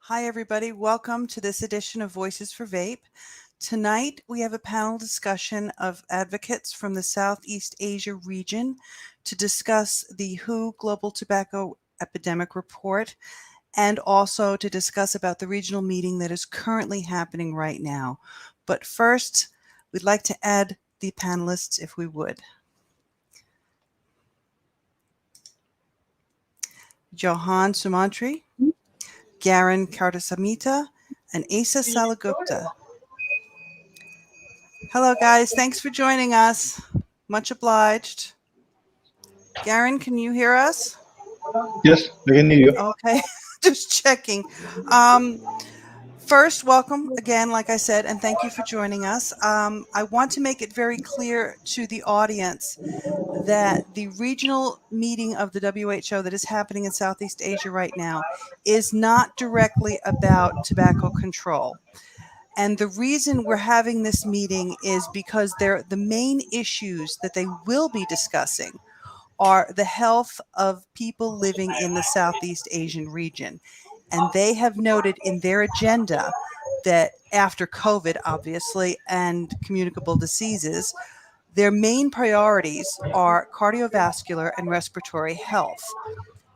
Hi, everybody. Welcome to this edition of Voices for Vape. Tonight, we have a panel discussion of advocates from the Southeast Asia region to discuss the WHO Global Tobacco Epidemic Report and also to discuss about the regional meeting that is currently happening right now. But first, we'd like to add the panelists if we would. Johan Sumantri, Garen Kartasamita, and Asa Salagupta. Hello, guys. Thanks for joining us. Much obliged. Garen, can you hear us? Yes, I can hear you. Okay, just checking. First, welcome again, like I said, and thank you for joining us. I want to make it very clear to the audience that the regional meeting of the WHO that is happening in Southeast Asia right now is not directly about tobacco control. And the reason we're having this meeting is because the main issues that they will be discussing are the health of people living in the Southeast Asian region. And they have noted in their agenda that after COVID, obviously, and communicable diseases, their main priorities are cardiovascular and respiratory health.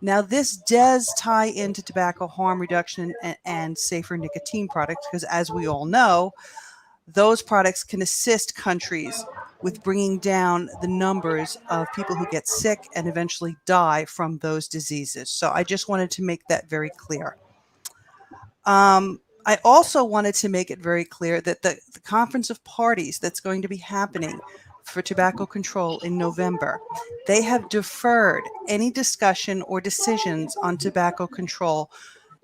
Now, this does tie into tobacco harm reduction and safer nicotine products, because as we all know, those products can assist countries with bringing down the numbers of people who get sick and eventually die from those diseases. So I just wanted to make that very clear. I also wanted to make it very clear that the Conference of Parties that's going to be happening for tobacco control in November, they have deferred any discussion or decisions on tobacco control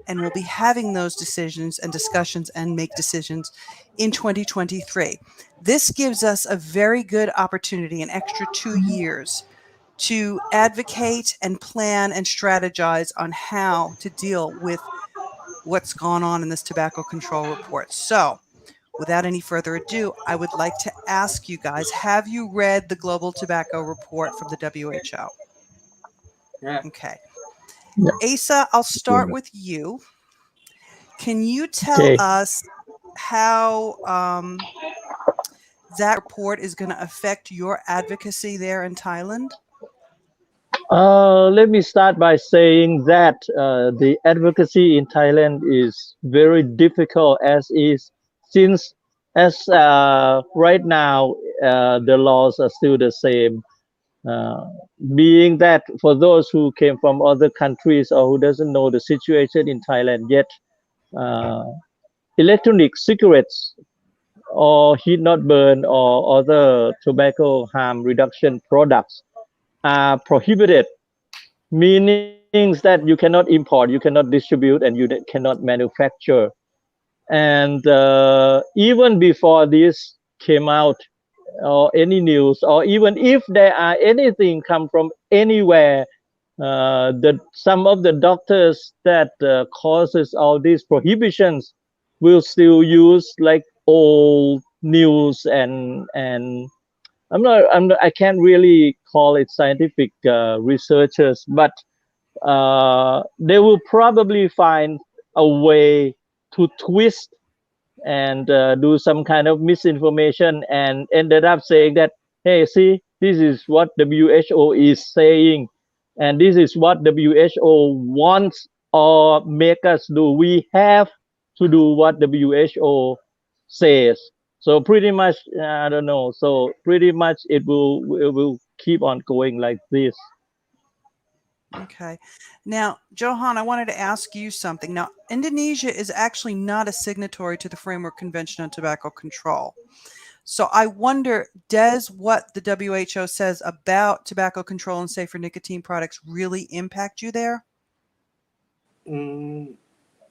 and will be having those decisions and discussions and make decisions in 2023. This gives us a very good opportunity, an extra 2 years, to advocate and plan and strategize on how to deal with what's gone on in this tobacco control report. So, without any further ado, I would like to ask you guys, have you read the Global Tobacco Report from the WHO? Yeah. Okay. Yeah. Asa, I'll start with you. Can you tell Okay. us how that report is going to affect your advocacy there in Thailand? Let me start by saying that the advocacy in Thailand is very difficult since right now the laws are still the same. Being that for those who came from other countries or who doesn't know the situation in Thailand yet, electronic cigarettes or heat not burn or other tobacco harm reduction products are prohibited, meaning that you cannot import, you cannot distribute, and you cannot manufacture. And even before this came out, or any news, or even if there are anything come from anywhere, some of the doctors that causes all these prohibitions will still use like old news and I can't really call it scientific researchers, but they will probably find a way to twist and do some kind of misinformation and ended up saying that, hey, see, this is what WHO is saying, and this is what WHO wants or make us do. We have to do what WHO says. So pretty much, I don't know. So pretty much it will keep on going like this. Okay. Now, Johan, I wanted to ask you something. Now, Indonesia is actually not a signatory to the Framework Convention on Tobacco Control. So I wonder, does what the WHO says about tobacco control and safer nicotine products really impact you there?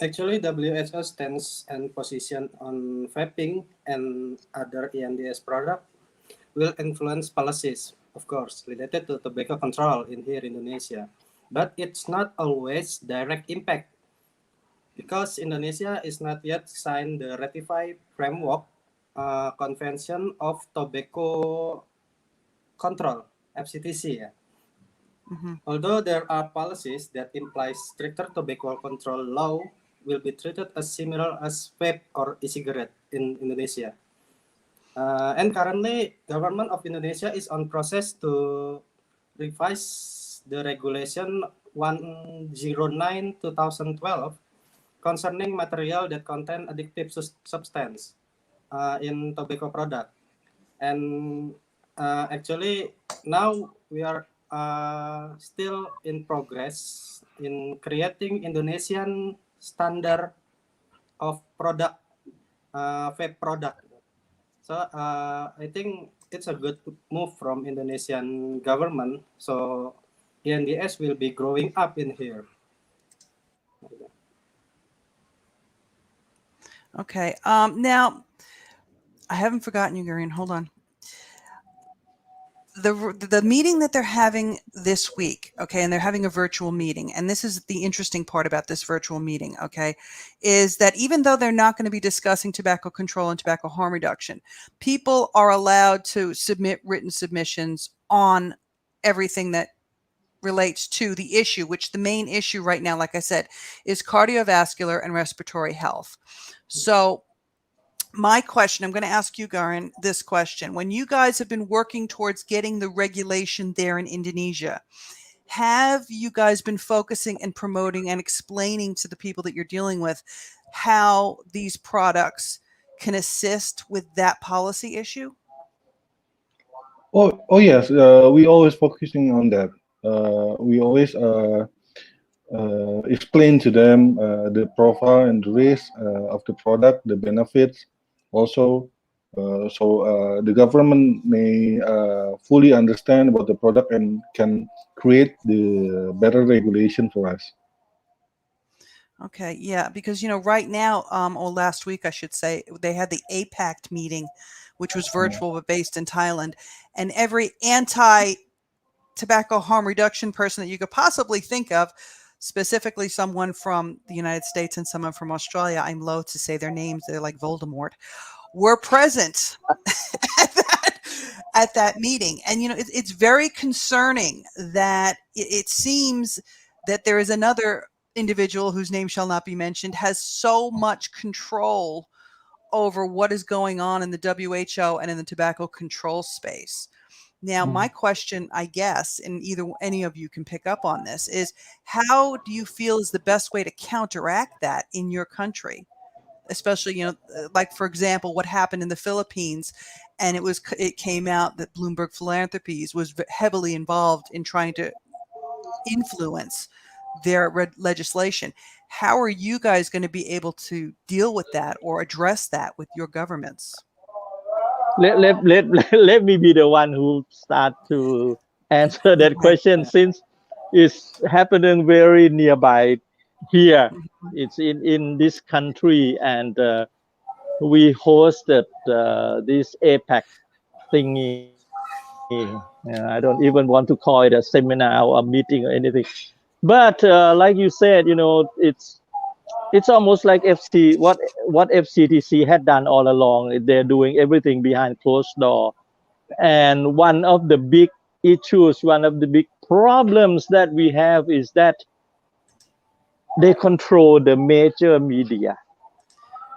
Actually, WHO stance and position on vaping and other ENDS product will influence policies, of course, related to tobacco control in here Indonesia. But it's not always direct impact because Indonesia is not yet signed the ratified framework convention of tobacco control, FCTC. Although there are policies that imply stricter tobacco control law will be treated as similar as vape or e-cigarette in Indonesia. And currently, government of Indonesia is on process to revise the regulation 109/2012 concerning material that contain addictive substance in tobacco product. And actually, now we are still in progress in creating Indonesian standard of product, vape product. So I think it's a good move from Indonesian government. So ENDS will be growing up in here. Okay. Now, I haven't forgotten you, Gurian. Hold on. The meeting that they're having this week, okay, and they're having a virtual meeting, and this is the interesting part about this virtual meeting, okay, is that even though they're not going to be discussing tobacco control and tobacco harm reduction, people are allowed to submit written submissions on everything that relates to the issue, which the main issue right now, like I said, is cardiovascular and respiratory health. So my question, I'm going to ask you, Garin, this question. When you guys have been working towards getting the regulation there in Indonesia, have you guys been focusing and promoting and explaining to the people that you're dealing with how these products can assist with that policy issue? Oh yes, we always focusing on that. We always explain to them the profile and risk of the product, the benefits, also, so the government may fully understand about the product and can create the better regulation for us. Okay, yeah, because right now, or last week, I should say, they had the APAC meeting, which was virtual but based in Thailand, and every anti-tobacco harm reduction person that you could possibly think of, specifically someone from the United States and someone from Australia, I'm loath to say their names, they're like Voldemort, were present at that meeting. And, it's very concerning that it seems that there is another individual whose name shall not be mentioned, has so much control over what is going on in the WHO and in the tobacco control space. Now, my question, I guess, and any of you can pick up on this, is how do you feel is the best way to counteract that in your country? Especially, like, for example, what happened in the Philippines, and it came out that Bloomberg Philanthropies was heavily involved in trying to influence their legislation. How are you guys going to be able to deal with that or address that with your governments? Let me be the one who start to answer that question, since it's happening very nearby here. It's in this country, and we hosted this APAC thingy. I don't even want to call it a seminar or a meeting or anything. But like you said, it's almost like what FCTC had done all along. They're doing everything behind closed door. And one of the big issues, one of the big problems that we have is that they control the major media.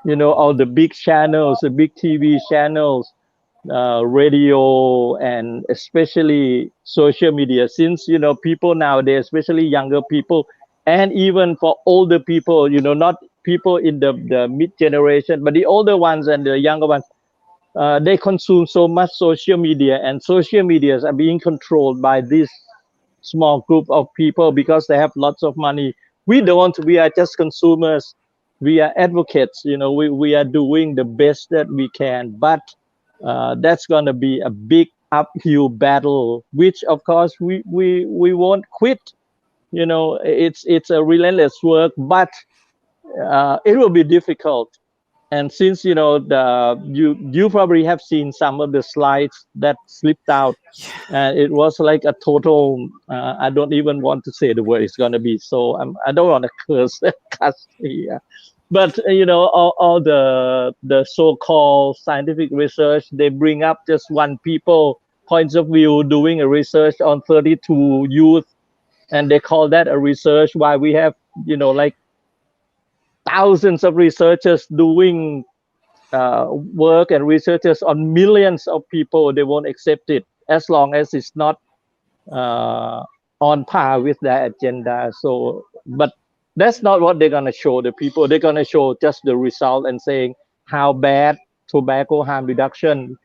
All the big channels, the big TV channels, radio, and especially social media. Since, people nowadays, especially younger people, and even for older people, not people in the mid generation, but the older ones and the younger ones, they consume so much social media, and social medias are being controlled by this small group of people because they have lots of money. We don't. We are just consumers. We are advocates. We are doing the best that we can, but that's going to be a big uphill battle, which of course we won't quit. It's a relentless work, but it will be difficult. And since you probably have seen some of the slides that slipped out, and it was like a total. I don't even want to say the word it's going to be. So I don't want to cuss here. But all the so-called scientific research, they bring up just one people points of view doing a research on 32 youth, and they call that a research. While we have like thousands of researchers doing work and researchers on millions of people, they won't accept it as long as it's not on par with their agenda. So, but that's not what they're gonna show the people. They're gonna show just the result and saying how bad tobacco harm reduction,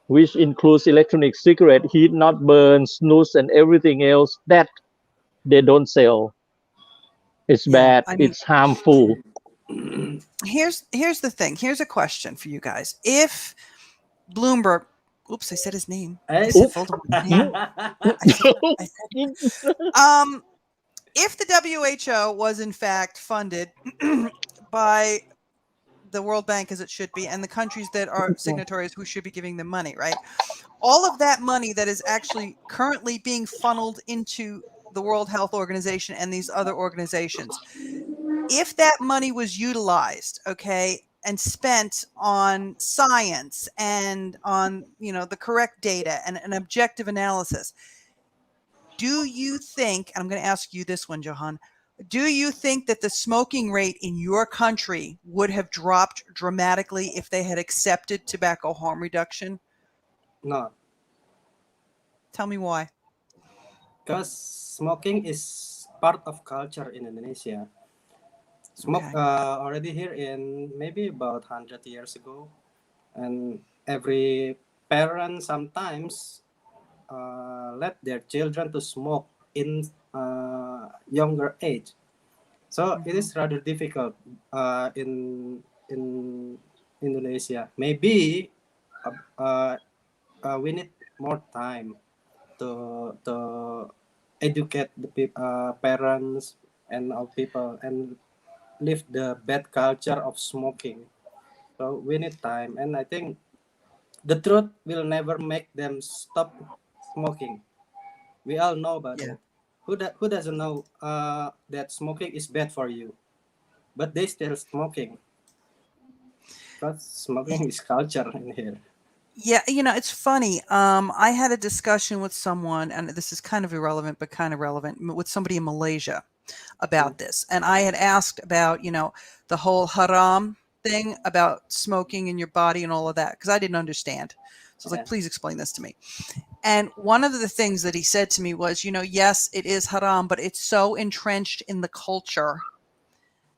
which includes electronic cigarette, heat not burn, snus, and everything else that they don't sell. It's bad. I mean, It's harmful. here's the thing. Here's a question for you guys. If Bloomberg, oops, I said his name. I said Voldemort's name. I said, if the WHO was in fact funded by the World Bank as it should be, and the countries that are signatories who should be giving them money, right? All of that money that is actually currently being funneled into the World Health Organization and these other organizations, if that money was utilized, okay, and spent on science and on, you know, the correct data and an objective analysis, do you think, and I'm going to ask you this one, Johan, do you think that the smoking rate in your country would have dropped dramatically if they had accepted tobacco harm reduction? No, Tell me why. because smoking is part of culture in Indonesia. Smoke Okay. already here in maybe about 100 years ago, and every parent sometimes let their children to smoke in younger age. So it is rather difficult in Indonesia. Maybe we need more time to educate the parents and our people and leave the bad culture of smoking. So we need time, and I think the truth will never make them stop smoking. We all know about Yeah. it. Who doesn't know that smoking is bad for you, but they still smoking. Because smoking is culture in here. Yeah, you know, it's funny. I had a discussion with someone, and this is kind of irrelevant, but kind of relevant, with somebody in Malaysia about this. And I had asked about, you know, the whole haram thing about smoking in your body and all of that, because I didn't understand. So I was like, Yeah. please explain this to me. And one of the things that he said to me was, you know, yes, it is haram, but it's so entrenched in the culture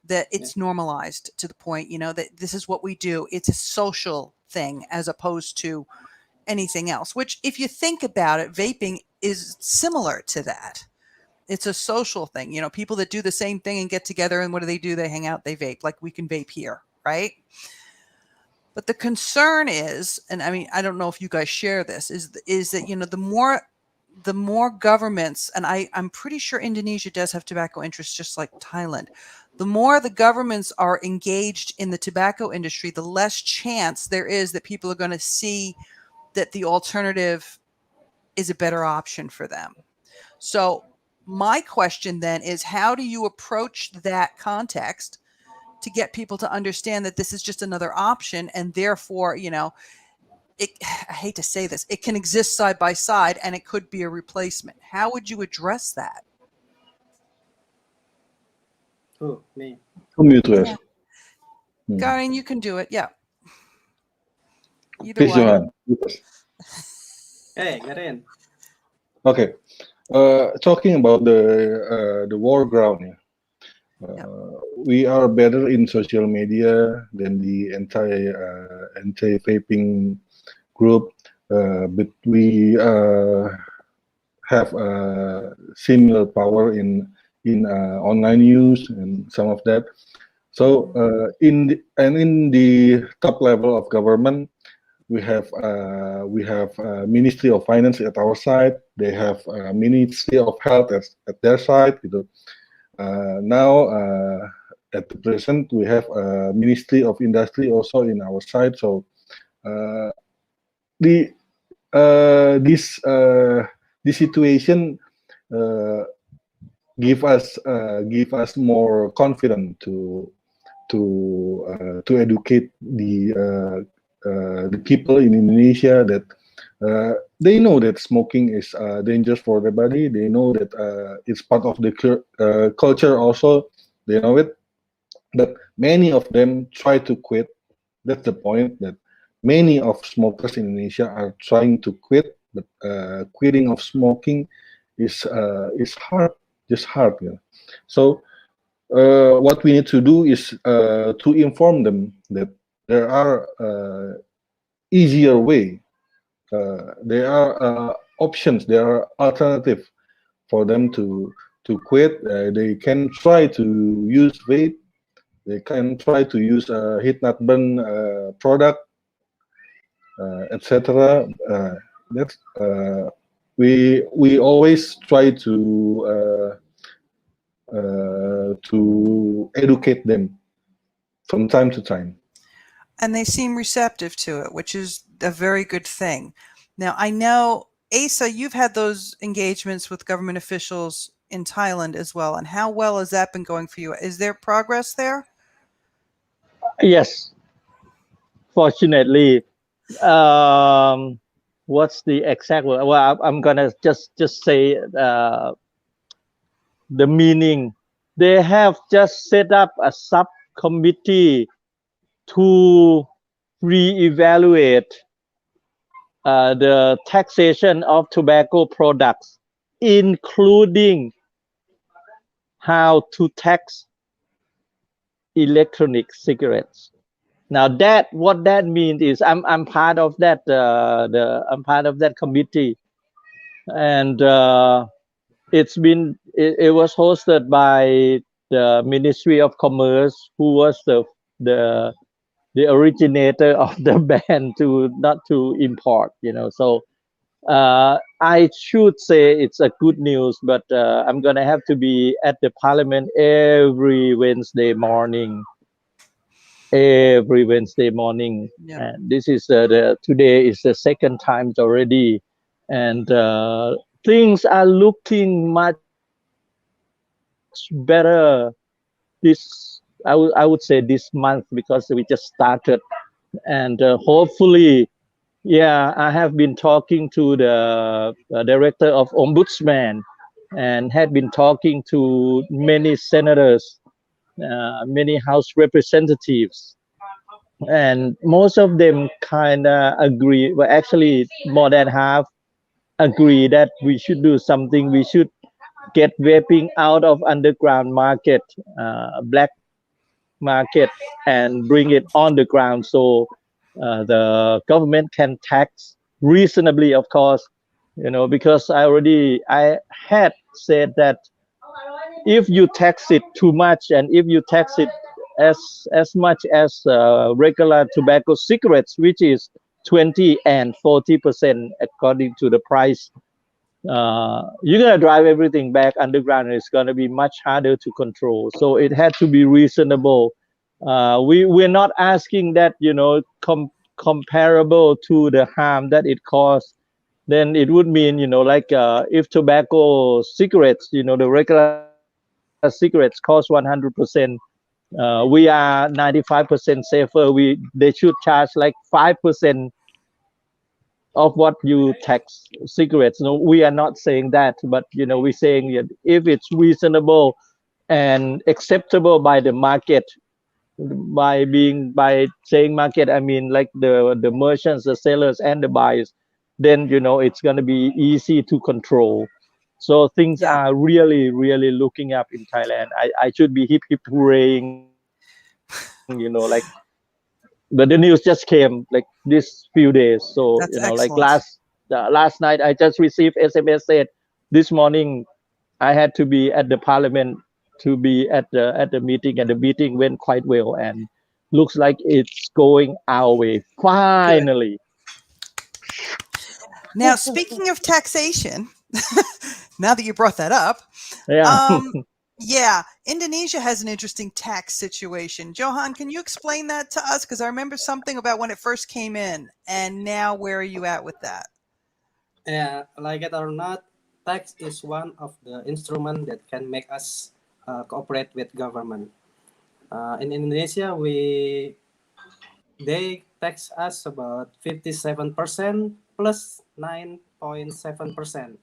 that it's normalized to the point, you know, that this is what we do. It's a social thing as opposed to anything else, which if you think about it, vaping is similar to that. It's a social thing. You know, people that do the same thing and get together, and what do? They hang out, they vape, like we can vape here, right? But the concern is, and I mean, I don't know if you guys share this, is that, you know, the more governments, and I'm pretty sure Indonesia does have tobacco interests just like Thailand. The more the governments are engaged in the tobacco industry, the less chance there is that people are going to see that the alternative is a better option for them. So my question then is, how do you approach that context to get people to understand that this is just another option, and therefore, you know, I hate to say this, it can exist side by side and it could be a replacement. How would you address that? Who? Me. Whom you trust? Yeah. Karin, you can do it. Yeah. Either Please, one. Johan. You first. Hey, Garin. Okay. Talking about the war ground, yeah. We are better in social media than the anti-vaping group, but we have similar power in online news and some of that. So in the top level of government, we have Ministry of Finance at our side. They have Ministry of Health at their side. Now at the present, we have Ministry of Industry also in our side. So this situation give us more confidence to educate the people in Indonesia that they know that smoking is dangerous for their body. They know that it's part of the culture also. They know it. but many of them try to quit. That's the point, that many of smokers in Indonesia are trying to quit, but quitting of smoking is hard, just hard. You know? So what we need to do is to inform them that there are easier way, there are options, there are alternatives for them to quit. They can try to use vape. They can try to use heat not burn product, etc. That's we always try to educate them from time to time. And they seem receptive to it, which is a very good thing. Now, I know, Asa, you've had those engagements with government officials in Thailand as well. And how well has that been going for you? Is there progress there? Yes, fortunately. What's the exact word? Well, I'm gonna just say the meaning. They have just set up a subcommittee to reevaluate the taxation of tobacco products, including how to tax electronic cigarettes. Now that what that means is I'm part of that I'm part of that committee, and it was hosted by the Ministry of Commerce, who was the originator of the ban to not to import. So I should say it's a good news, but I'm gonna have to be at the parliament every Wednesday morning. Yeah. And this is today is the second time already, and things are looking much better this I would say this month, because we just started, and hopefully, yeah, I have been talking to the director of Ombudsman, and had been talking to many senators, many House representatives, and most of them kind of agree. Well, actually, more than half agree that we should do something. We should get vaping out of underground market, black market, and bring it on the ground, so the government can tax reasonably, of course, because I had said that if you tax it too much, and if you tax it as much as regular tobacco cigarettes, which is 20 and 40% according to the price, you're gonna drive everything back underground, and it's gonna be much harder to control. So it had to be reasonable. We're not asking that, comparable to the harm that it caused. Then it would mean, like if tobacco cigarettes, the regular cigarettes cost 100%. We are 95% safer. They should charge like 5% of what you tax cigarettes. No, we are not saying that, but we're saying that if it's reasonable and acceptable by the market, by saying market, I mean like the merchants, the sellers, and the buyers, then it's going to be easy to control. So things are really, really looking up in Thailand. I should be hip hooray, like, but the news just came like this few days. So That's like excellent. last night I just received SMS said this morning I had to be at the parliament to be at the meeting, and the meeting went quite well, and looks like it's going our way finally. Now, speaking of taxation, now that you brought that up, Yeah. yeah, Indonesia has an interesting tax situation. Johan, can you explain that to us? Because I remember something about when it first came in, and now where are you at with that? Yeah, like it or not, tax is one of the instruments that can make us cooperate with government. In Indonesia, they tax us about 57% plus 9.7%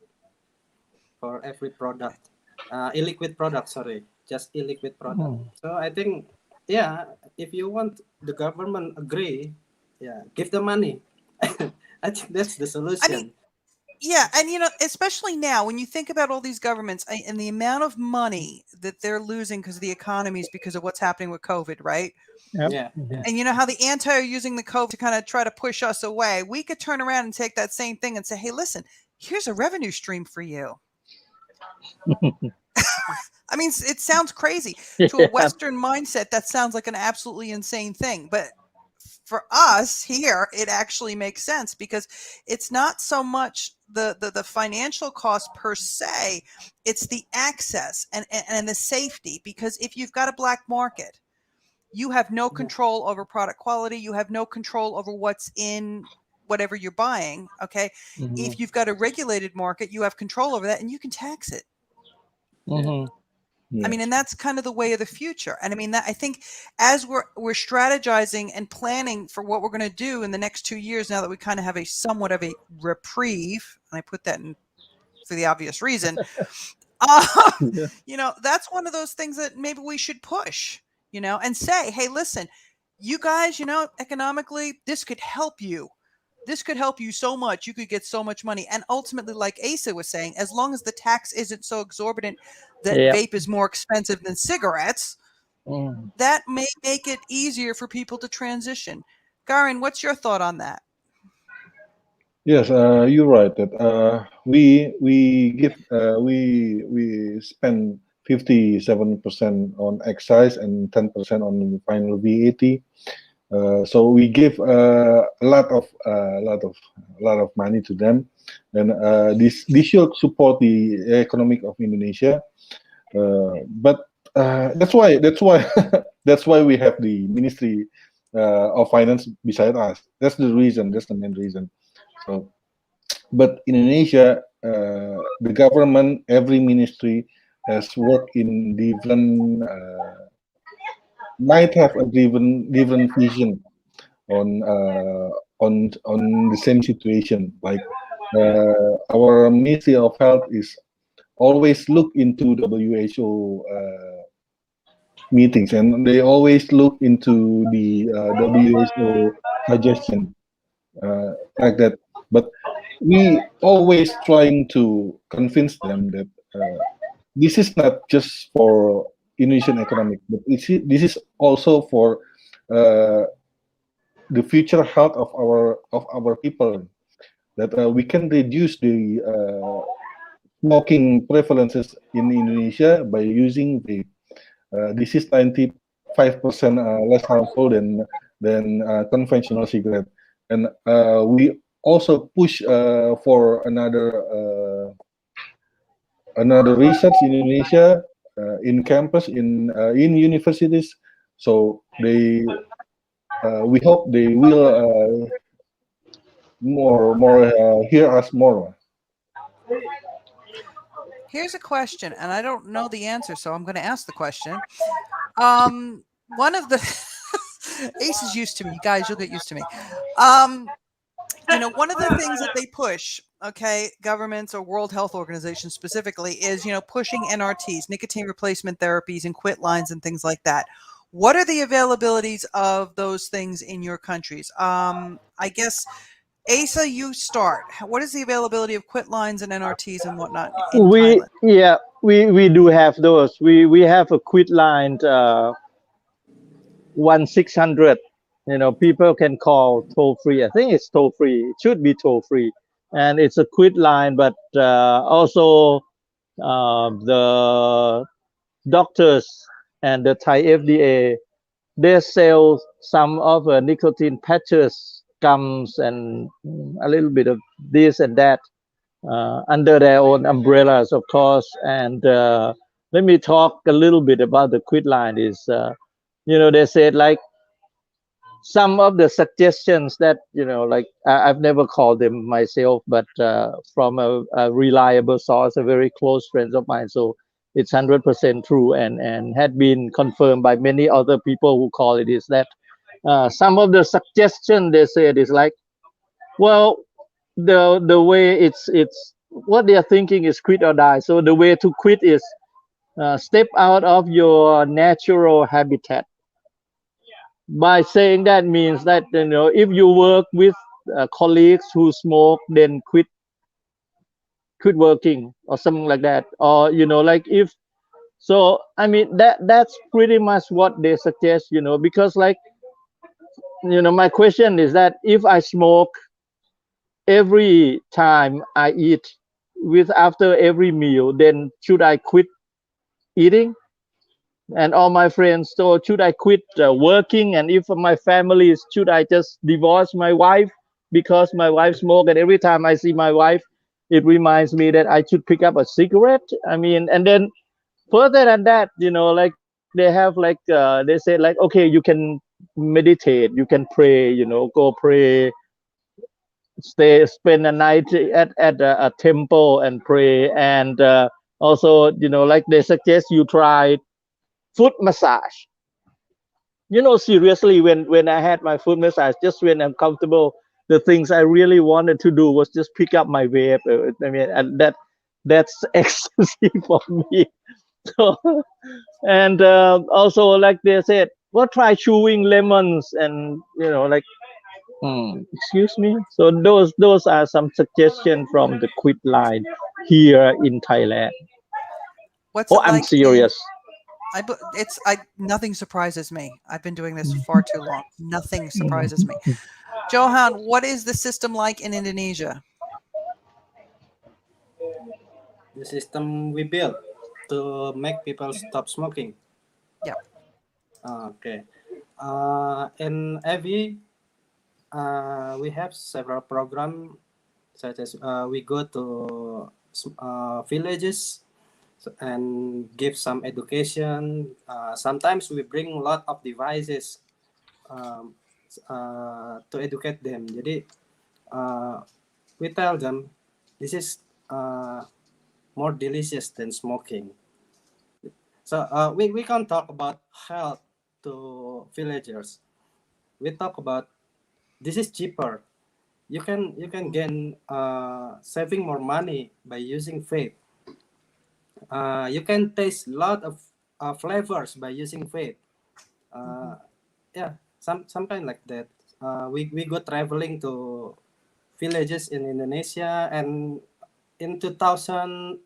for every product. Illiquid product, sorry, just illiquid product. So I think yeah, if you want the government agree, yeah, give the money. I think that's the I solution. mean, yeah, and especially now when you think about all these governments and the amount of money that they're losing because of the economies because of what's happening with COVID, right? Yep. Yeah, yeah, And you know how the anti are using the COVID to kind of try to push us away. We could turn around and take that same thing and say, hey, listen, here's a revenue stream for you. I mean, it sounds crazy. To a Yeah. Western mindset, that sounds like an absolutely insane thing. But for us here, it actually makes sense because it's not so much the financial cost per se, it's the access and the safety. Because if you've got a black market, you have no control over product quality. You have no control over what's in whatever you're buying. Okay. Mhm. If you've got a regulated market, you have control over that and you can tax it. Mhm. I mean, and that's kind of the way of the future. And I mean, that I think as we're strategizing and planning for what we're going to do in the next 2 years, now that we kind of have a somewhat of a reprieve, and I put that in for the obvious reason, Yeah. that's one of those things that maybe we should push, and say, hey, listen, you guys, economically, this could help you. This could help you so much. You could get so much money. And ultimately, like Asa was saying, as long as the tax isn't so exorbitant that Yeah. vape is more expensive than cigarettes, Mm. that may make it easier for people to transition. Garin, what's your thought on that? Yes, you're right. That we spend 57% on excise and 10% on the final VAT. So we give a lot of money to them, and this should support the economic of Indonesia. But that's why that's why we have the Ministry of Finance beside us. That's the reason. That's the main reason. So, but in Indonesia, the government, every ministry has worked in different, might have a different vision on the same situation. Like our Ministry of Health is always look into WHO meetings, and they always look into the WHO suggestion, like that. But we always trying to convince them that this is not just for Indonesian economic, but this is also for uh, the future health of our people. That we can reduce the smoking prevalences in Indonesia by using the this is 95% less harmful than conventional cigarette, and we also push for another research in Indonesia, in campus, in universities. So we hope they will hear us more. Here's a question, and I don't know the answer, so I'm going to ask the question. One of the Ace is used to me, guys. You'll get used to me. One of the things that they push, okay, governments or World Health Organization specifically, is pushing NRTs, nicotine replacement therapies, and quit lines and things like that. What are the availabilities of those things in your countries? I guess, Asa, you start. What is the availability of quit lines and NRTs and whatnot in Thailand? We do have those. We have a quit line 1-600. People can call toll free. I think it's toll free. It should be toll free, and it's a quit line. But also the doctors and the Thai FDA, they sell some of nicotine patches, gums, and a little bit of this and that under their own umbrellas, of course. And let me talk a little bit about the quit line. They said, like, some of the suggestions that like I've never called them myself, but from a reliable source, a very close friend of mine, so it's 100% true and had been confirmed by many other people who call it, is that some of the suggestion they said is like, well, the way it's what they are thinking is quit or die. So the way to quit is step out of your natural habitat. by saying that means that, you know, if you work with colleagues who smoke, then quit working or something like that, or you know, like if so, I mean, that's pretty much what they suggest, you know, because like, you know, my question is that if I smoke every time I eat, with after every meal, then should I quit eating? And all my friends, so should I quit working? And if my family is, should I just divorce my wife because my wife smoke, and every time I see my wife, it reminds me that I should pick up a cigarette? I mean, and then further than that, you know, like they have like they say like, okay, you can meditate, you can pray, you know, go pray, stay, spend a night at a temple and pray, and also, you know, like they suggest you try foot massage. You know, seriously, when I had my foot massage, just when I'm comfortable, the things I really wanted to do was just pick up my vape. I mean, and that's ecstasy for me. So, and also, like they said, well, try chewing lemons, and you know, like, excuse me. So those are some suggestions from the quit line here in Thailand. What's Oh, it I'm like in serious. nothing surprises me. I've been doing this far too long. Nothing surprises me. Johan, what is the system like in Indonesia? The system we built to make people stop smoking. Yep. Okay. In AVI, we have several programs, such as we go to villages and give some education. Sometimes we bring a lot of devices um, to educate them. Jadi we tell them this is more delicious than smoking. So we can't talk about health to villagers. We talk about this is cheaper. You can gain saving more money by using vape. You can taste a lot of flavors by using vape. Yeah, some kind like that. We go traveling to villages in Indonesia, and in 2019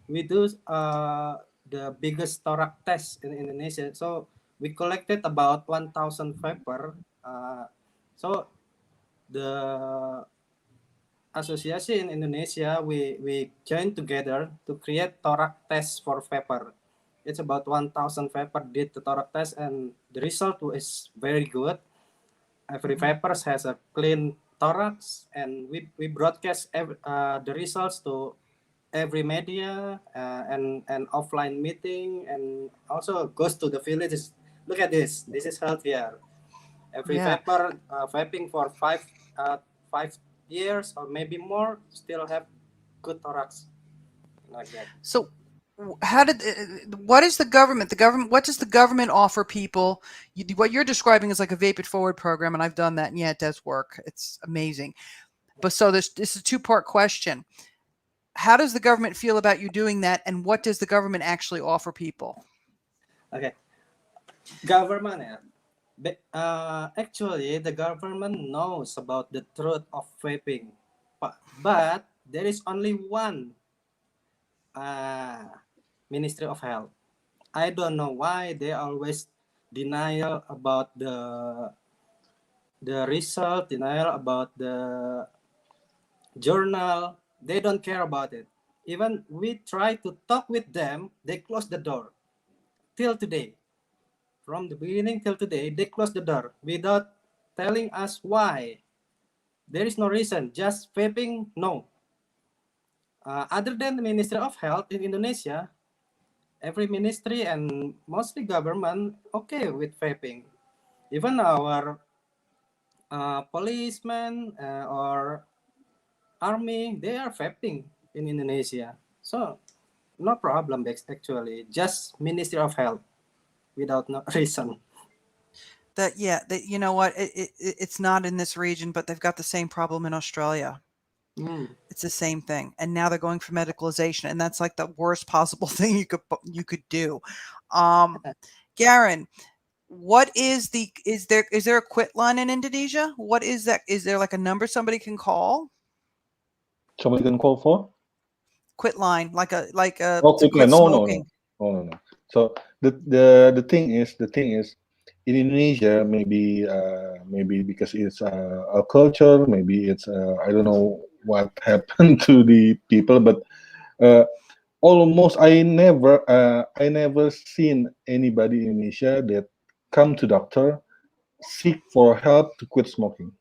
we do the biggest thorax test in Indonesia. So we collected about 1,000 vapor. So the association in Indonesia, we joined together to create thorax test for vapor. It's about 1,000 vapor did the thorax test, and the result is very good. Every vapor has a clean thorax, and we broadcast the results to every media and offline meeting, and also goes to the villages. Look at this. This is healthier. Every Yeah. vapor vaping for 5 years or maybe more still have good thorax like that. So how did what is the government what does the government offer people? What you're describing is like a Vape It Forward program, and I've done that, and yeah, it does work. It's amazing. But so this is a two-part question. How does the government feel about you doing that, and what does the government actually offer people? Okay, government. Actually, the government knows about the truth of vaping, but there is only one Ministry of Health. I don't know why they always denial about the result, denial about the journal. They don't care about it. Even we try to talk with them, they close the door. Till today, from the beginning till today, they close the door without telling us why. There is no reason, just vaping, no. Other than the Ministry of Health in Indonesia, every ministry and mostly government okay with vaping. Even our policemen or army, they are vaping in Indonesia. So no problem actually, just Ministry of Health without no reason. That you know what, it's not in this region, but they've got the same problem in Australia. It's the same thing, and now they're going for medicalization, and that's like the worst possible thing you could do. Garen, what is there a quit line in Indonesia? What is that? Is there like a number somebody can call? Somebody can call for? Quit line, like a Oh, to quick line. quit No, no, no, smoking. no. So the thing is, in Indonesia, maybe because it's a culture, maybe it's I don't know what happened to the people, but almost I never seen anybody in Indonesia that come to doctor seek for help to quit smoking.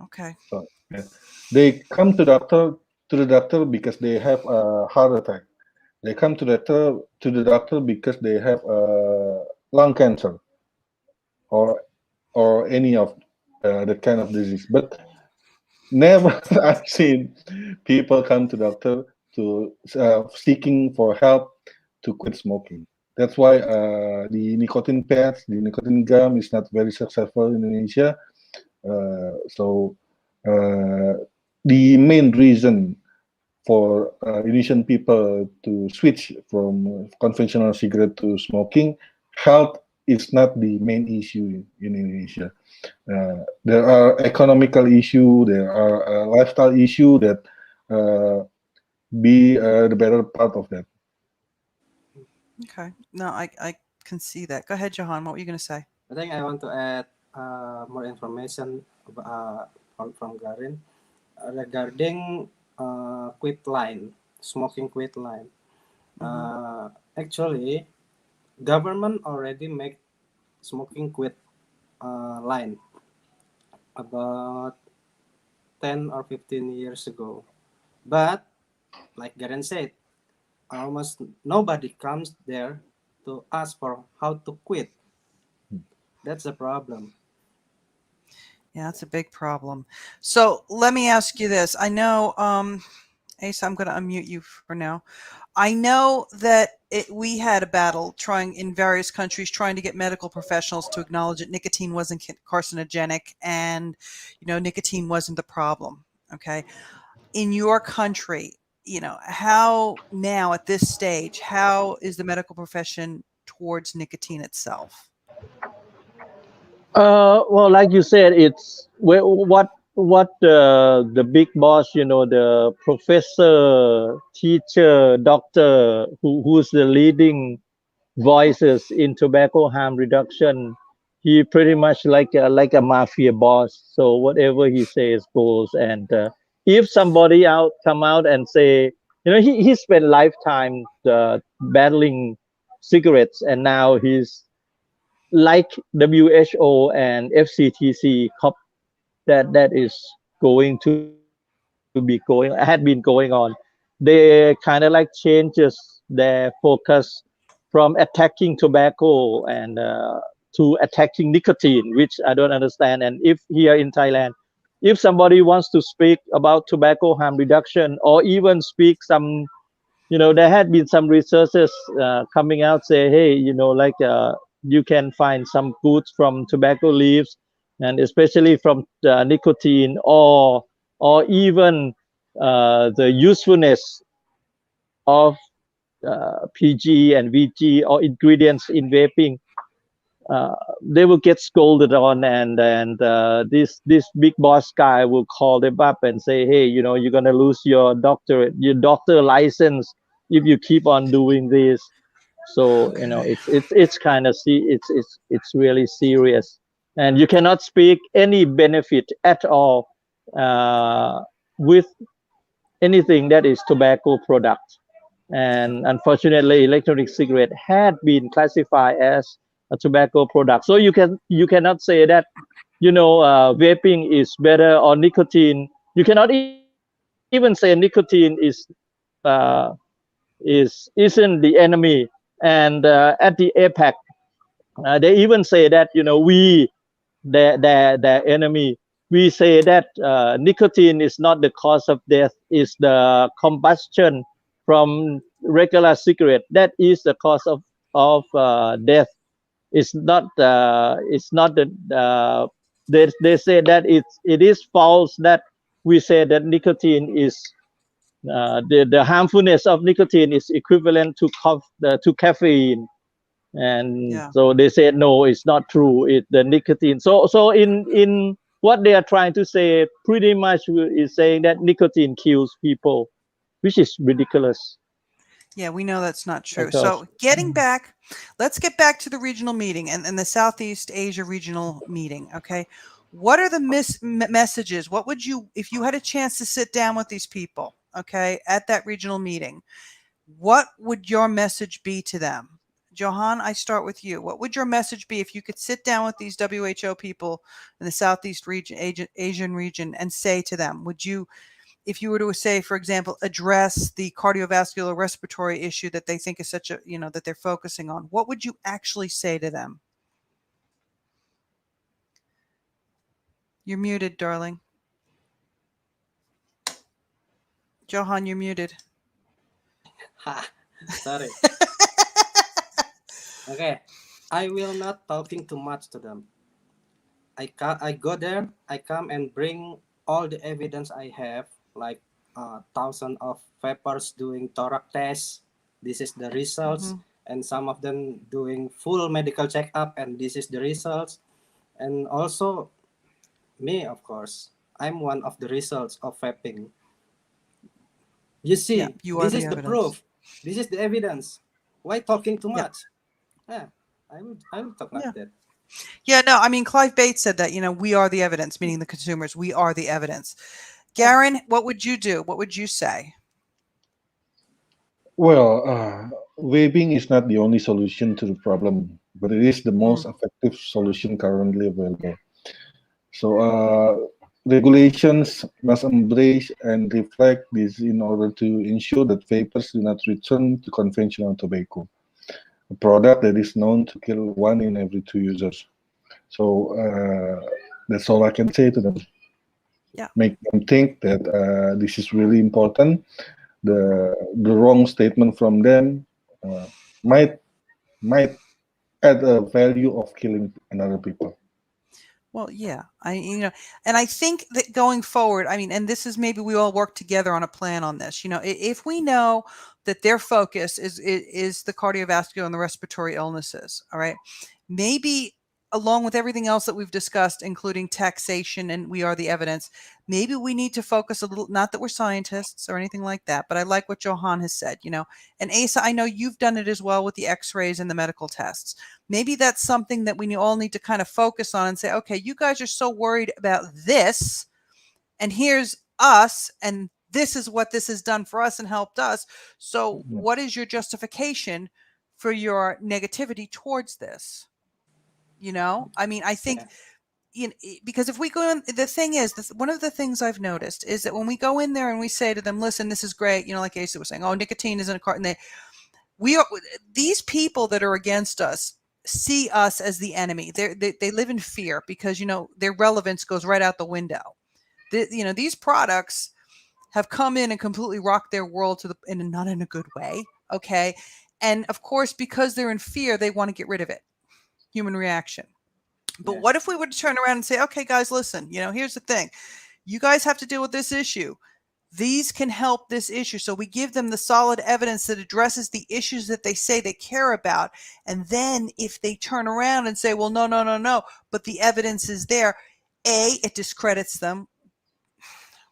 Okay. So yeah, they come to the doctor because they have a heart attack. They come to the doctor because they have lung cancer or any of that kind of disease. But never I've seen people come to doctor to seeking for help to quit smoking. That's why the nicotine pads, the nicotine gum is not very successful in Indonesia. So the main reason for Indonesian people to switch from conventional cigarette to smoking, health is not the main issue in Indonesia. There are economical issue, there are lifestyle issue that be the better part of that. Okay. No, I can see that. Go ahead, Johan. What were you going to say? I think I want to add more information from Garin regarding quit line, smoking quit line. Actually, government already make smoking quit line about 10 or 15 years ago. But like Garen said, almost nobody comes there to ask for how to quit. That's the problem. Yeah, that's a big problem. So let me ask you this. I know, Ace, I'm going to unmute you for now. I know that we had a battle trying in various countries trying to get medical professionals to acknowledge that nicotine wasn't carcinogenic and, nicotine wasn't the problem. Okay. In your country, how now at this stage, how is the medical profession towards nicotine itself? Well, like you said, it's what the big boss, the professor, teacher, doctor, who's the leading voices in tobacco harm reduction. He pretty much like a mafia boss. So whatever he says goes. And if somebody come out and say, he spent lifetime battling cigarettes, and now he's like WHO and FCTC COP that is going to be had been going on. They kind of like changes their focus from attacking tobacco and to attacking nicotine, which I don't understand. And if here in Thailand, if somebody wants to speak about tobacco harm reduction or even speak some, there had been some researchers coming out say, hey, you can find some goods from tobacco leaves, and especially from nicotine, or even the usefulness of PG and VG or ingredients in vaping. They will get scolded on, and this big boss guy will call them up and say, hey, you're gonna lose your doctor license if you keep on doing this. So it's kind of it's really serious, and you cannot speak any benefit at all with anything that is tobacco product. And unfortunately, electronic cigarette had been classified as a tobacco product. So you cannot say that vaping is better, or nicotine. You cannot even say nicotine isn't the enemy. And at the APEC, they even say that we their enemy. We say that nicotine is not the cause of death; is the combustion from regular cigarette that is the cause of death. It's not the they say that it is false that we say that nicotine is the harmfulness of nicotine is equivalent to caffeine. and Yeah. so they said no, it's not true. It the nicotine. So in what they are trying to say, pretty much is saying that nicotine kills people, which is ridiculous. Yeah, we know that's not true. Of course. So getting back, let's get back to the regional meeting and the Southeast Asia regional meeting. Okay. What are the messages? What would you, if you had a chance to sit down with these people, okay, at that regional meeting, what would your message be to them? Johan, I start with you. What would your message be if you could sit down with these WHO people in the Southeast region, Asian region, and say to them, would you, if you were to say, for example, address the cardiovascular respiratory issue that they think is such a, that they're focusing on, what would you actually say to them? You're muted, darling. Johan, you're muted. Ha, sorry. Okay, I will not talking too much to them. I go there, I come and bring all the evidence I have, like thousands of papers doing thorax tests. This is the results, and some of them doing full medical checkup, and this is the results. And also, me, of course, I'm one of the results of vaping. You see, Yeah, you are this is the evidence. proof. This is the evidence. Why talking too much? Yeah, I will talk like that. Yeah, no, I mean, Clive Bates said that, we are the evidence, meaning the consumers. We are the evidence. Garen, what would you do? What would you say? Well, vaping is not the only solution to the problem, but it is the most effective solution currently available. So, regulations must embrace and reflect this in order to ensure that vapers do not return to conventional tobacco, a product that is known to kill 1 in every 2 users. So, that's all I can say to them. Yeah. Make them think that this is really important. The wrong statement from them might add a value of killing another people. Well, yeah, and I think that going forward, I mean, and this is maybe we all work together on a plan on this. If we know that their focus is the cardiovascular and the respiratory illnesses, all right, maybe along with everything else that we've discussed, including taxation and we are the evidence, maybe we need to focus a little, not that we're scientists or anything like that, but I like what Johan has said, and Asa, I know you've done it as well with the x-rays and the medical tests. Maybe that's something that we all need to kind of focus on and say, okay, you guys are so worried about this, and here's us, and this is what this has done for us and helped us. So what is your justification for your negativity towards this? I mean, I think, because if we go in, the thing is, one of the things I've noticed is that when we go in there and we say to them, listen, this is great, like Asa was saying, oh, nicotine is in a carton. These people that are against us see us as the enemy. They live in fear because, their relevance goes right out the window. These products have come in and completely rocked their world not in a good way. Okay. And of course, because they're in fear, they want to get rid of it. Human reaction. But what if we were to turn around and say, okay, guys, listen, here's the thing. You guys have to deal with this issue. These can help this issue. So we give them the solid evidence that addresses the issues that they say they care about. And then if they turn around and say, well, no, but the evidence is there, A, it discredits them,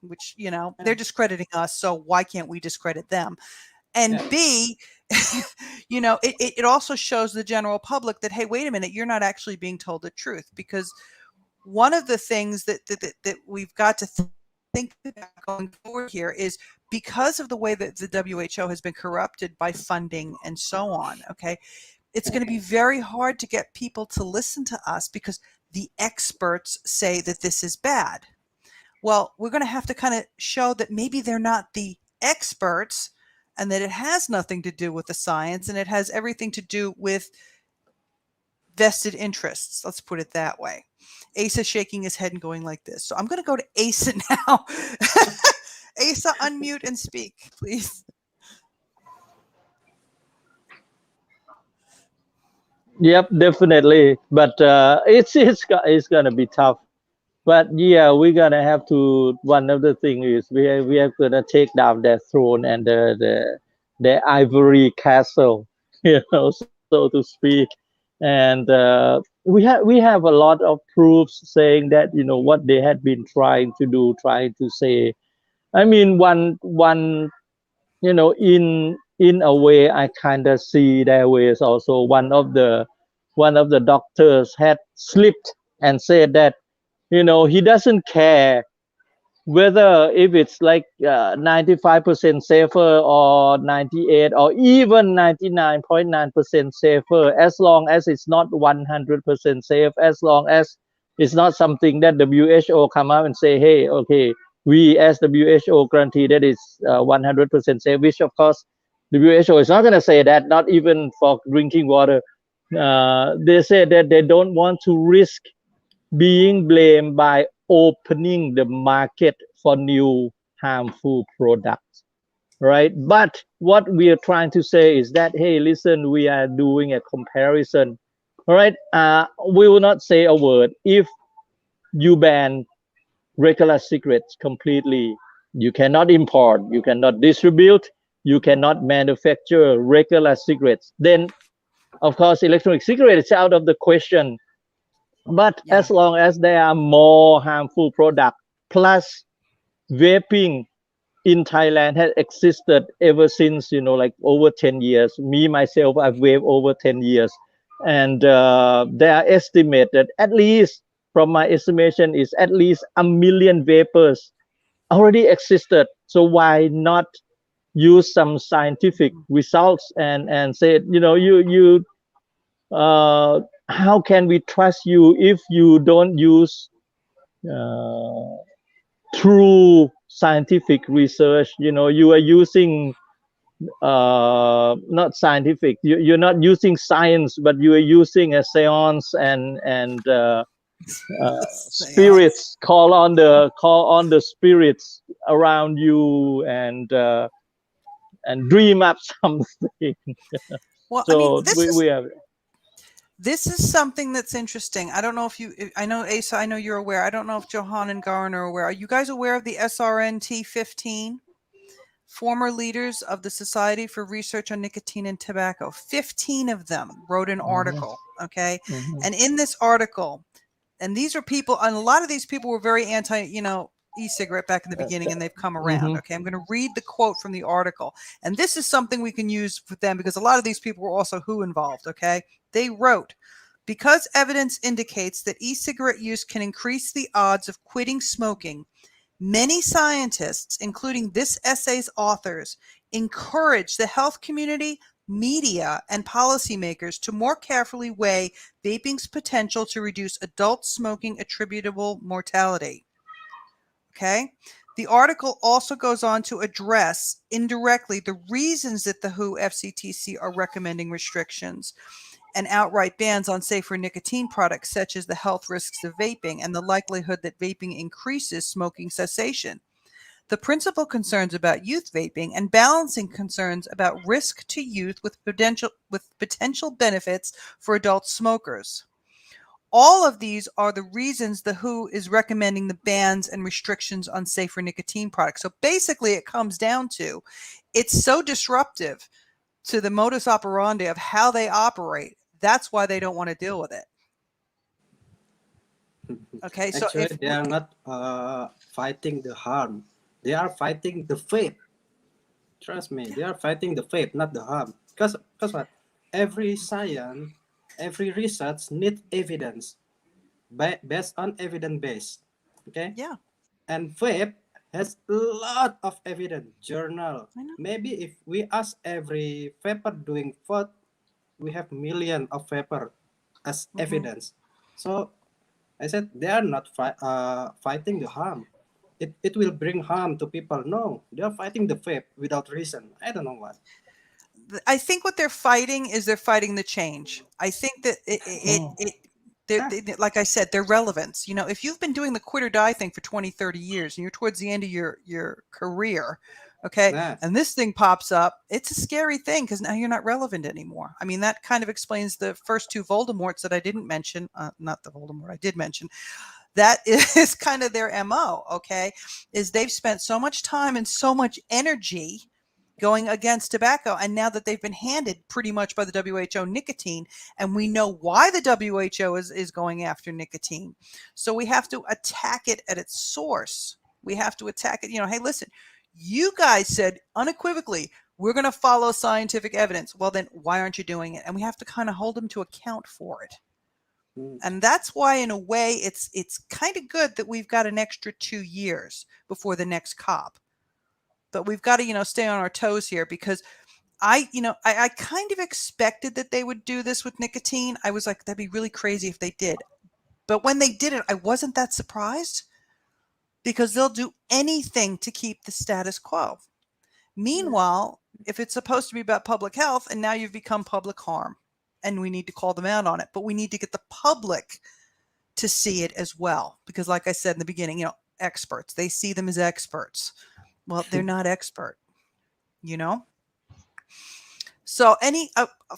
which, they're discrediting us. So why can't we discredit them? And B, it also shows the general public that, hey, wait a minute, you're not actually being told the truth. Because one of the things that we've got to think about going forward here is because of the way that the WHO has been corrupted by funding and so on, okay, it's going to be very hard to get people to listen to us because the experts say that this is bad. Well, we're going to have to kind of show that maybe they're not the experts and that it has nothing to do with the science and it has everything to do with vested interests. Let's put it that way. Asa shaking his head and going like this. So I'm going to go to Asa now. Asa, unmute and speak, please. Yep, definitely. But it's going to be tough. But yeah, we're going to have to. One of the things is we are going to take down their throne and their ivory castle. so to speak. And we have a lot of proofs saying that what they had been trying to do, trying to say. I mean, one in a way, I kind of see their ways also. One of the doctors had slipped and said that he doesn't care whether if it's like 95% safer or 98 or even 99.9% safer, as long as it's not 100% safe, as long as it's not something that WHO come out and say, hey, okay, we as WHO guarantee that it's 100% safe, which of course WHO is not going to say that, not even for drinking water. They say that they don't want to risk being blamed by opening the market for new harmful products, right? But what we are trying to say is that, hey, listen, we are doing a comparison, all right? We will not say a word. If you ban regular cigarettes completely, you cannot import, you cannot distribute, you cannot manufacture regular cigarettes, then of course electronic cigarettes is out of the question. But Yeah. as long as there are more harmful products, plus vaping in Thailand has existed ever since, like over 10 years. Me, myself, I've vaped over 10 years. And there are estimated, at least from my estimation, is at least 1 million vapors already existed. So why not use some scientific results and say, how can we trust you if you don't use true scientific research? You are using not scientific, you're not using science, but you are using a seance and spirits, call on the spirits around you and dream up something. Well, So I mean, we have. this is something that's interesting. I don't know I know Asa, I know you're aware. I don't know if Johan and Garin are aware. Are you guys aware of the SRNT 15? Former leaders of the Society for Research on Nicotine and Tobacco, 15 of them wrote an article, okay? And in this article, and these are people, and a lot of these people were very anti, e-cigarette back in the beginning, and they've come around. Okay, I'm going to read the quote from the article, and this is something we can use with them because a lot of these people were also WHO involved. Okay, they wrote, because evidence indicates that e-cigarette use can increase the odds of quitting smoking, many scientists, including this essay's authors, encourage the health community, media, and policymakers to more carefully weigh vaping's potential to reduce adult smoking attributable mortality. Okay. The article also goes on to address indirectly the reasons that the WHO FCTC are recommending restrictions and outright bans on safer nicotine products, such as the health risks of vaping and the likelihood that vaping increases smoking cessation. The principal concerns about youth vaping and balancing concerns about risk to youth with potential benefits for adult smokers. All of these are the reasons the WHO is recommending the bans and restrictions on safer nicotine products. So basically it comes down to, it's so disruptive to the modus operandi of how they operate. That's why they don't want to deal with it. Okay, so actually they are not fighting the harm. They are fighting the vape. Trust me, they are fighting the vape, not the harm. Because what? Every science, every research needs evidence based on evidence base. Okay? Yeah. And vape has a lot of evidence, journal. Maybe if we ask every vapor doing what, we have millions of vapor as evidence. So I said they are not fighting the harm. It will bring harm to people. No, they are fighting the vape without reason. I don't know what. I think what they're fighting is they're fighting the change. I think that like I said, their relevance. If you've been doing the quit or die thing for 20, 30 years and you're towards the end of your career, okay, and this thing pops up, it's a scary thing because now you're not relevant anymore. I mean, that kind of explains the first two Voldemorts that I didn't mention. Not the Voldemort I did mention. That is kind of their MO, okay, is they've spent so much time and so much energy going against tobacco. And now that they've been handed pretty much by the WHO nicotine, and we know why the WHO is going after nicotine. So we have to attack it at its source. We have to attack it. Hey, listen, you guys said unequivocally, we're going to follow scientific evidence. Well, then why aren't you doing it? And we have to kind of hold them to account for it. And that's why, in a way, it's kind of good that we've got an extra 2 years before the next COP. But we've got to, stay on our toes here, because I kind of expected that they would do this with nicotine. I was like, that'd be really crazy if they did. But when they did it, I wasn't that surprised, because they'll do anything to keep the status quo. Meanwhile, if it's supposed to be about public health, and now you've become public harm, and we need to call them out on it, but we need to get the public to see it as well. Because like I said in the beginning, experts, they see them as experts. Well, they're not expert, So any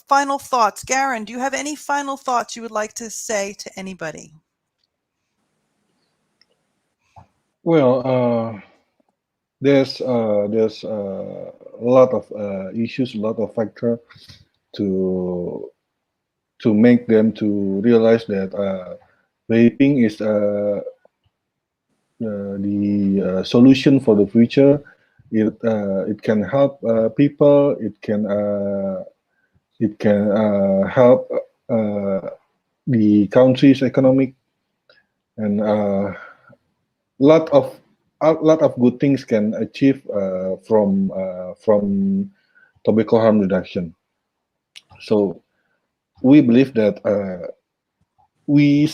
final thoughts? Garen, do you have any final thoughts you would like to say to anybody? Well, there's a lot of issues, a lot of factors to make them to realize that vaping is the solution for the future. It can help people. It can help the country's economic, and lot of good things can achieve from tobacco harm reduction. So we believe that we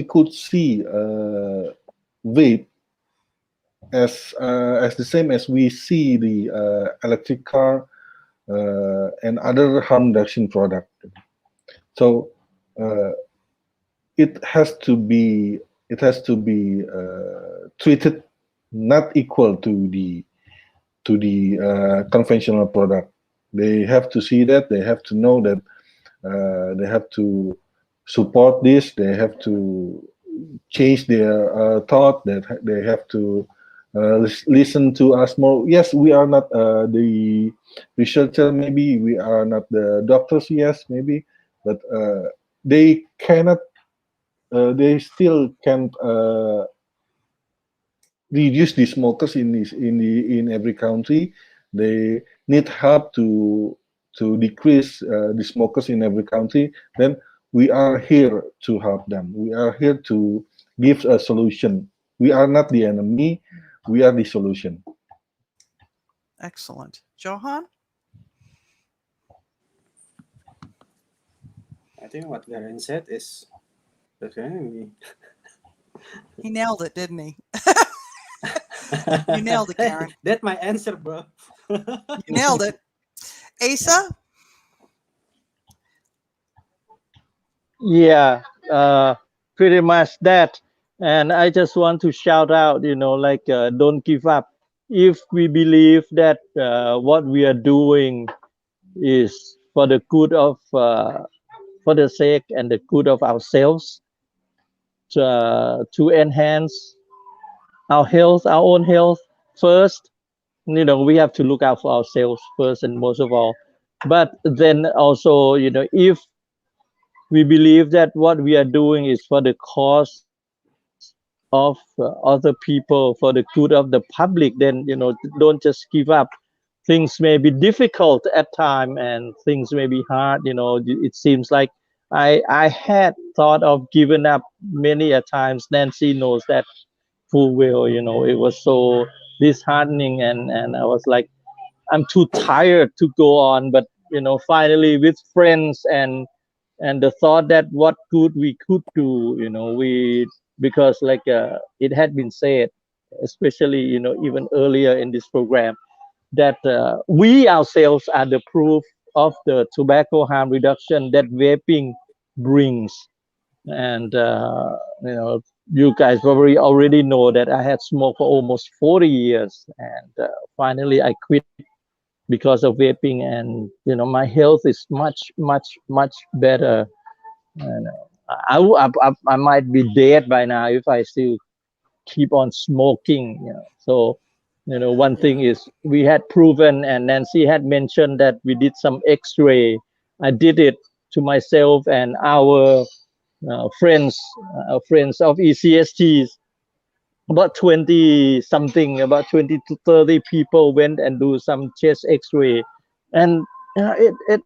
could see vape as the same as we see the electric car and other harm reduction product. So it has to be treated not equal to the conventional product. They have to see that. They have to know that. They have to support this. They have to change their thought. That they have to listen to us more. Yes, we are not the researcher. Maybe we are not the doctors. Yes, maybe, but they cannot. They still can't reduce the smokers in every country. They need help to decrease the smokers in every country. Then we are here to help them. We are here to give a solution. We are not the enemy. We are the solution. Excellent. Johan? I think what Garen said is the enemy. He nailed it, didn't he? You nailed it, Garen. That's my answer, bro. You nailed it. Asa? Yeah, pretty much that. And I just want to shout out, don't give up. If we believe that what we are doing is for the good of, for the sake and the good of ourselves, to enhance our health, our own health first, we have to look out for ourselves first and most of all. But then also, if we believe that what we are doing is for the cause of other people, for the good of the public, then don't just give up. Things may be difficult at time, and things may be hard. It seems like I had thought of giving up many a times. Nancy knows that full well. It was so disheartening, and I was like, I'm too tired to go on. But finally, with friends and the thought that what good we could do, because it had been said, especially even earlier in this program, that we ourselves are the proof of the tobacco harm reduction that vaping brings. And you guys probably already know that I had smoked for almost 40 years, and finally I quit because of vaping, and my health is much better. And I might be dead by now if I still keep on smoking. So One thing is we had proven, and Nancy had mentioned that we did some X-ray. I did it to myself and our friends of ECSTs. About 20 something, about 20 to 30 people went and do some chest X-ray, and it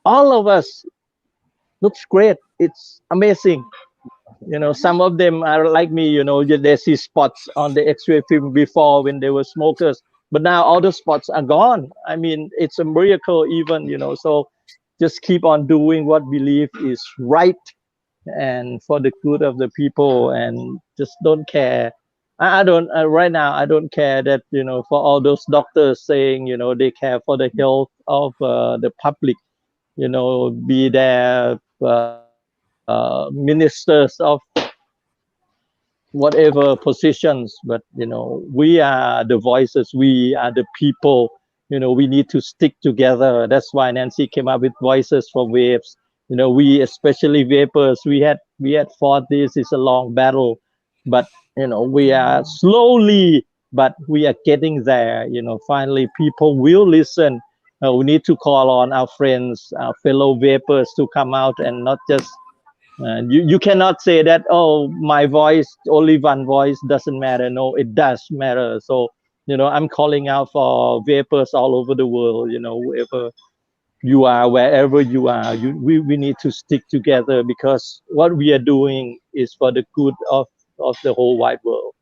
all of us looks great. It's amazing. Some of them are like me, they see spots on the X-ray film before when they were smokers, but now all the spots are gone. I mean, it's a miracle even, so just keep on doing what we believe is right and for the good of the people, and just don't care. I don't right now, I don't care that, for all those doctors saying, they care for the health of the public, be there ministers of whatever positions, but we are the voices, we are the people, we need to stick together. That's why Nancy came up with Voices for Vapes. We, especially vapers, we had fought. This is a long battle, but we are slowly, but we are getting there. Finally people will listen. We need to call on our friends, our fellow vapers, to come out and not just you cannot say that, oh, my voice, only one voice doesn't matter. No, it does matter. So I'm calling out for vapers all over the world. Whoever you are, wherever you are, we need to stick together, because what we are doing is for the good of the whole wide world.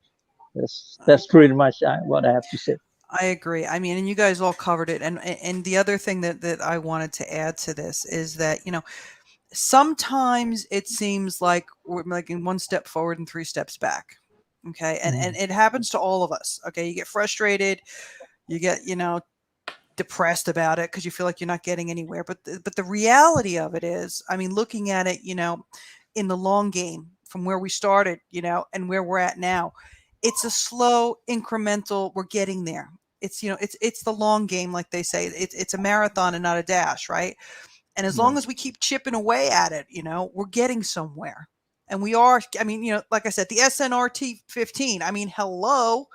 That's pretty much what I have to say. I agree. I mean, and you guys all covered it. And the other thing that I wanted to add to this is that, sometimes it seems like we're making one step forward and 3 steps back. Okay. And it happens to all of us. Okay. You get frustrated, you get, depressed about it because you feel like you're not getting anywhere. But the reality of it is, I mean, looking at it, in the long game from where we started, and where we're at now, it's a slow incremental, we're getting there. It's, it's the long game, like they say. It's a marathon and not a dash, right? And as long as we keep chipping away at it, we're getting somewhere. And we are, I mean, like I said, the SNRT 15, I mean, hello,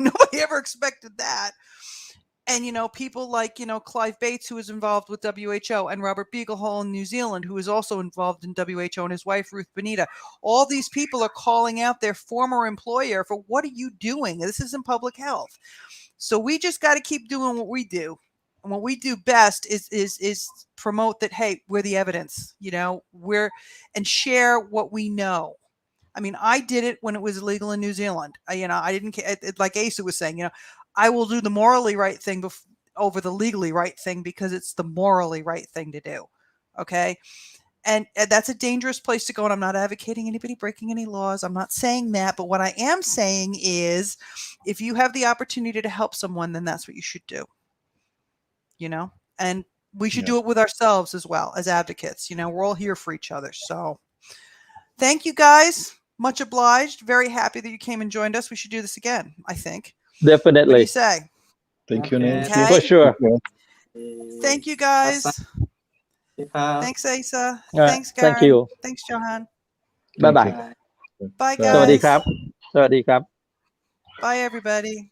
nobody ever expected that. And, people like, Clive Bates, who is involved with WHO, and Robert Beaglehole in New Zealand, who is also involved in WHO, and his wife, Ruth Benita. All these people are calling out their former employer for, what are you doing? This isn't public health. So we just got to keep doing what we do. And what we do best is promote that, hey, we're the evidence, and share what we know. I mean, I did it when it was illegal in New Zealand. I didn't care. Like Asa was saying, I will do the morally right thing over the legally right thing, because it's the morally right thing to do. Okay. And that's a dangerous place to go. And I'm not advocating anybody breaking any laws. I'm not saying that. But what I am saying is, if you have the opportunity to help someone, then that's what you should do. And we should do it with ourselves as well as advocates. We're all here for each other. So thank you guys. Much obliged. Very happy that you came and joined us. We should do this again, I think. Definitely. What do you say? Thank you, Okay. Nancy. Okay. For sure. Thank you, guys. Thanks. Thanks, Asa. All right. Thanks, Karen. Thank you. Thanks, Johan. Bye bye. Bye. Bye, สวัสดี guys. ครับ สวัสดีครับ Bye, everybody.